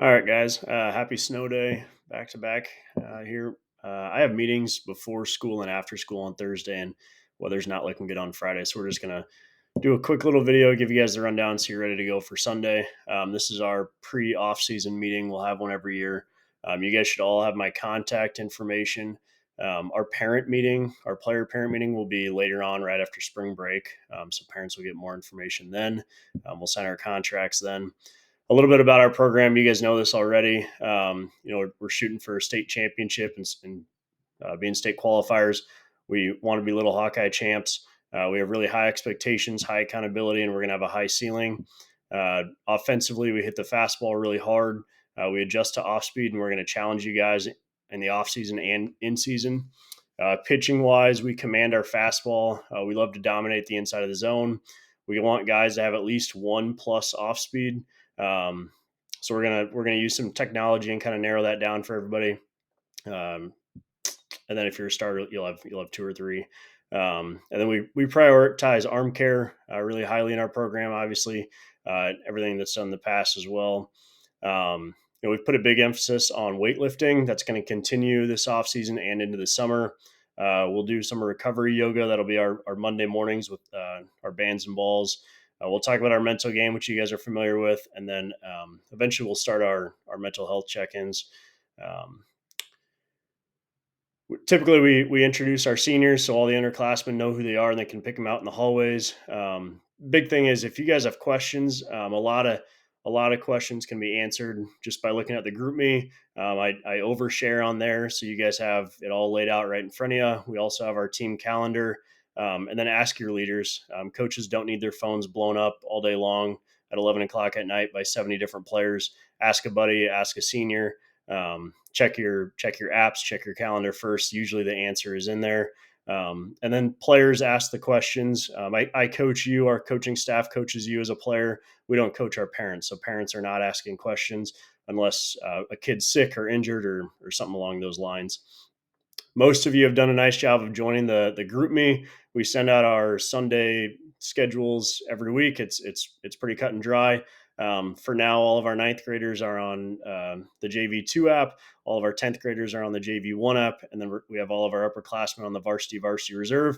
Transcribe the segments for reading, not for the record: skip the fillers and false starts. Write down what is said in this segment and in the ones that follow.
All right, guys. Happy snow day, back to back here. I have meetings before school and after school on Thursday, and weather's not looking good on Friday. So we're just gonna do a quick little video, give you guys the rundown, so you're ready to go for Sunday. This is our pre-off-season meeting. We'll have one every year. You guys should all have my contact information. Our parent meeting, our player parent meeting, will be later on, right after spring break. So parents will get more information then. We'll sign our contracts then. A little bit about our program. You guys know this already. We're shooting for a state championship and being state qualifiers. We want to be Little Hawkeye champs. We have really high expectations, high accountability, and we're going to have a high ceiling. Offensively, we hit the fastball really hard. We adjust to off speed, and we're going to challenge you guys in the off season and in season. Pitching wise, we command our fastball. We love to dominate the inside of the zone. We want guys to have at least one plus off speed. So we're gonna use some technology and kind of narrow that down for everybody. Um, and then if you're a starter, you'll have two or three. And then we prioritize arm care really highly in our program. Obviously, everything that's done in the past as well. We've put a big emphasis on weightlifting. That's going to continue this off season and into the summer. We'll do some recovery yoga. That'll be our Monday mornings with our bands and balls. We'll talk about our mental game, which you guys are familiar with, and then eventually we'll start our mental health check-ins. Um, Typically, we introduce our seniors, so all the underclassmen know who they are and they can pick them out in the hallways. Big thing is if you guys have questions, a lot of questions can be answered just by looking at the group me. I overshare on there, so you guys have it all laid out right in front of you. We also have our team calendar, and then ask your leaders. Coaches don't need their phones blown up all day long at 11 o'clock at night by 70 different players. Ask a buddy, ask a senior. Check your apps, check your calendar first. Usually the answer is in there. And then players ask the questions. I coach you, our coaching staff coaches you as a player. We don't coach our parents. So parents are not asking questions unless a kid's sick or injured or something along those lines. Most of you have done a nice job of joining the group me. We send out our Sunday schedules every week. It's pretty cut and dry. For now, all of our ninth graders are on the JV2 app. All of our 10th graders are on the JV1 app. And then we have all of our upperclassmen on the varsity reserve.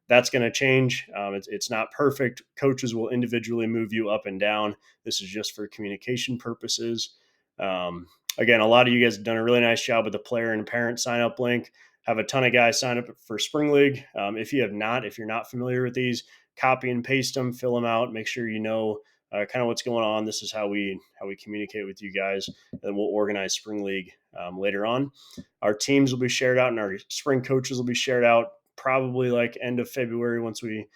That's going to change. It's not perfect. Coaches will individually move you up and down. This is just for communication purposes. Again, a lot of you guys have done a really nice job with the player and parent sign up link. Have a ton of guys sign up for Spring League. If you're not familiar with these, copy and paste them, fill them out, make sure you know kind of what's going on. This is how we communicate with you guys, and then we'll organize Spring League later on. Our teams will be shared out, and our spring coaches will be shared out probably like end of February once we've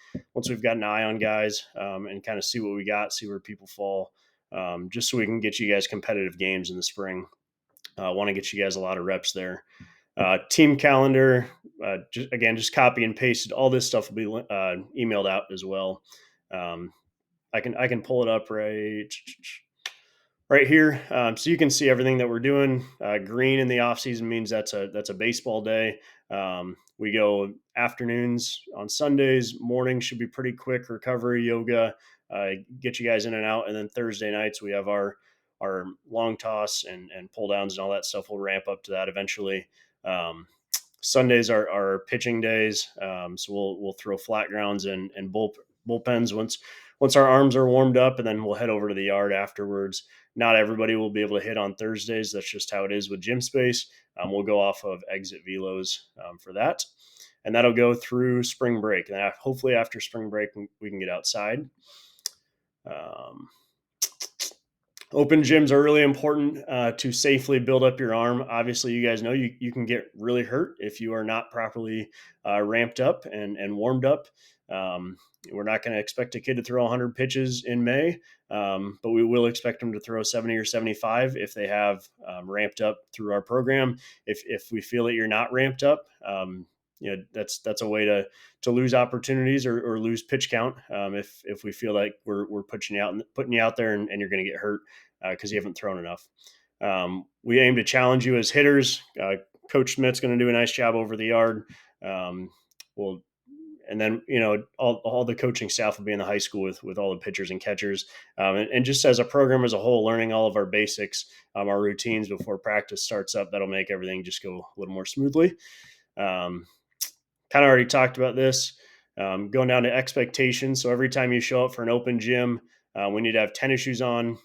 got an eye on guys and kind of see what we got, see where people fall, just so we can get you guys competitive games in the spring. I want to get you guys a lot of reps there. Team calendar, just copy and pasted. All this stuff will be emailed out as well. I can pull it up right here, so you can see everything that we're doing. Green in the off season means that's a baseball day. We go afternoons on Sundays. Morning should be pretty quick. Recovery yoga, get you guys in and out, and then Thursday nights we have our long toss and pull downs and all that stuff. We'll ramp up to that eventually. Sundays are pitching days, so we'll throw flat grounds and bullpens once our arms are warmed up, and then we'll head over to the yard afterwards. Not everybody will be able to hit on Thursdays. That's just how it is with gym space. We'll go off of exit velos for that, and that'll go through spring break. And hopefully after spring break, we can get outside. Open gyms are really important to safely build up your arm. Obviously, you guys know you can get really hurt if you are not properly ramped up and warmed up. We're not going to expect a kid to throw 100 pitches in May, but we will expect them to throw 70 or 75 if they have ramped up through our program. If we feel that you're not ramped up, that's a way to lose opportunities or lose pitch count. If we feel like we're putting you out there and you're going to get hurt because you haven't thrown enough. We aim to challenge you as hitters. Coach Smith's going to do a nice job over the yard. and then all the coaching staff will be in the high school with all the pitchers and catchers, and just as a program as a whole, learning all of our basics, our routines before practice starts up. That'll make everything just go a little more smoothly. Um, Kind of already talked about this. Going down to expectations. So every time you show up for an open gym, we need to have tennis shoes on,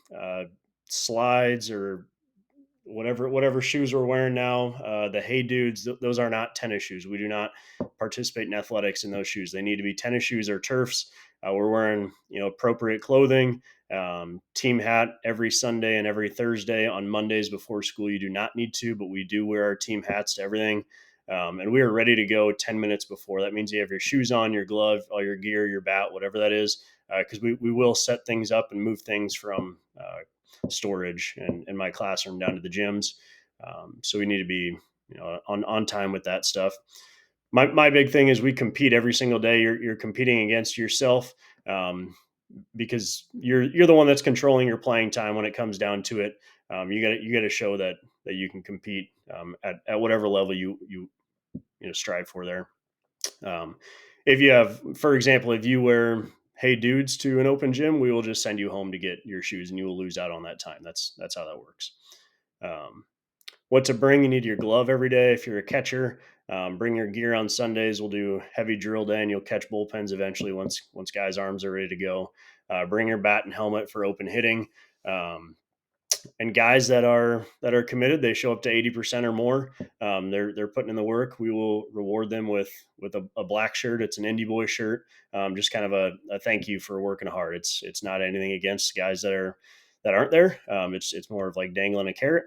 slides, or whatever shoes we're wearing now. The Hey Dudes, those are not tennis shoes. We do not participate in athletics in those shoes. They need to be tennis shoes or turfs. We're wearing appropriate clothing. Team hat every Sunday and every Thursday. On Mondays before school, you do not need to, but we do wear our team hats to everything. And we are ready to go 10 minutes before. That means you have your shoes on, your glove, all your gear, your bat, whatever that is, because we will set things up and move things from storage and in my classroom down to the gyms. So we need to be on time with that stuff. My big thing is we compete every single day. You're competing against yourself, because you're the one that's controlling your playing time when it comes down to it. You got to show that you can compete at whatever level you strive for there. If you have, for example, if you wear Hey Dudes to an open gym, we will just send you home to get your shoes, and you will lose out on that time. That's how that works. Um, what to bring? You need your glove every day. If you're a catcher, bring your gear on Sundays. We'll do heavy drill day, and you'll catch bullpens eventually once guys' arms are ready to go. Bring your bat and helmet for open hitting. And guys that are committed, they show up to 80% or more. They're putting in the work. We will reward them with a black shirt. It's an Indie Boy shirt. Just kind of a thank you for working hard. It's not anything against guys that aren't there. It's more of like dangling a carrot.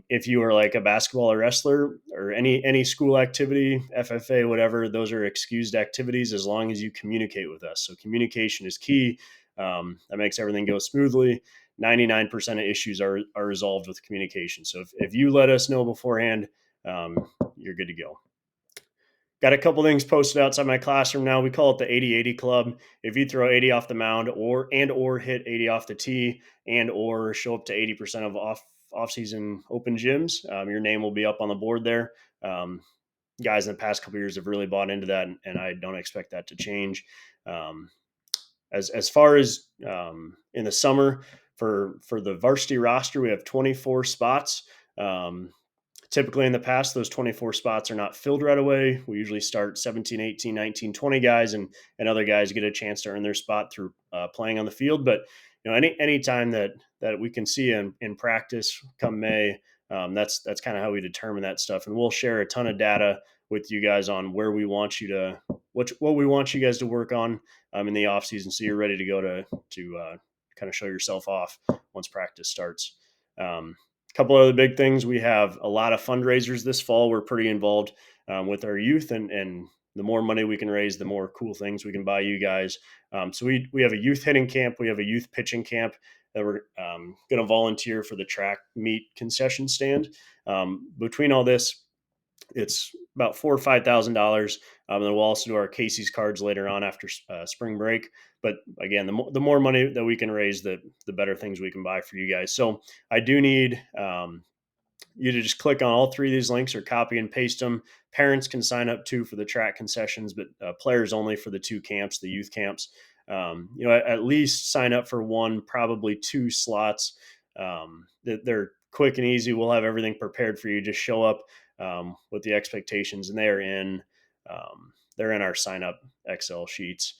If you are like a basketball or wrestler or any school activity, FFA, whatever, those are excused activities as long as you communicate with us. So communication is key. That makes everything go smoothly. 99% of issues are resolved with communication. So if you let us know beforehand, you're good to go. Got a couple things posted outside my classroom now. We call it the 80-80 club. If you throw 80 off the mound or hit 80 off the tee or show up to 80% of off-season open gyms, your name will be up on the board there. Guys in the past couple of years have really bought into that, and I don't expect that to change. As far as in the summer for the varsity roster, we have 24 spots. Typically in the past, those 24 spots are not filled right away. We usually start 17, 18, 19, 20 guys, and other guys get a chance to earn their spot through playing on the field. But any time that we can see in practice come May, that's kind of how we determine that stuff. And we'll share a ton of data with you guys on where we want you to what we want you guys to work on in the off season, so you're ready to go to kind of show yourself off once practice starts. A couple other big things. We have a lot of fundraisers this fall. We're pretty involved with our youth, and the more money we can raise, the more cool things we can buy you guys. So we have a youth hitting camp. We have a youth pitching camp that we're going to volunteer for the track meet concession stand. Between all this, it's about $4,000 or $5,000. And then we'll also do our Casey's cards later on after spring break. But again, the more money that we can raise, the better things we can buy for you guys. So I do need you to just click on all three of these links or copy and paste them. Parents can sign up too for the track concessions, but players only for the two camps, the youth camps. At least sign up for one, probably two slots. They're quick and easy. We'll have everything prepared for you. Just show up with the expectations, and they're in our sign up Excel sheets.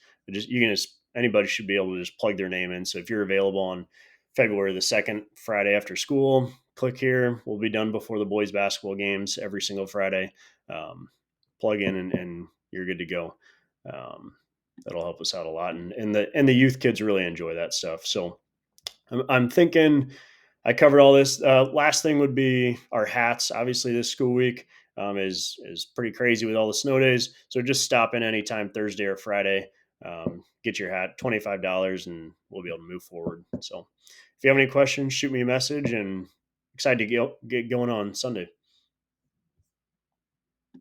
Anybody should be able to just plug their name in. So if you're available on February the 2nd, Friday after school, click here. We'll be done before the boys basketball games every single Friday. Plug in and you're good to go. That'll help us out a lot. And the youth kids really enjoy that stuff. So I'm thinking I covered all this. Last thing would be our hats. Obviously this school week is pretty crazy with all the snow days. So just stop in anytime Thursday or Friday. Get your hat, $25, and we'll be able to move forward. So if you have any questions, shoot me a message, and excited to get going on Sunday.